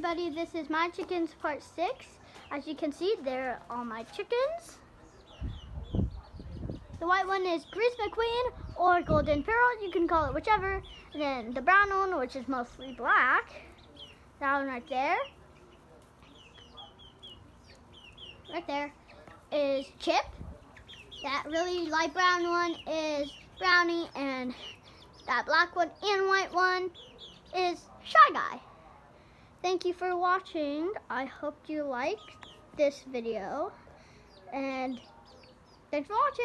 everybody, this is My Chickens Part 6. As you can see, they're all my chickens. The white one is Grease McQueen or Golden Pearl, you can call it whichever. And then the brown one, which is mostly black, that one right there. Right there is Chip. That really light brown one is Brownie, and that black one and white one is Shy Guy. Thank you for watching. I hope you liked this video, and thanks for watching.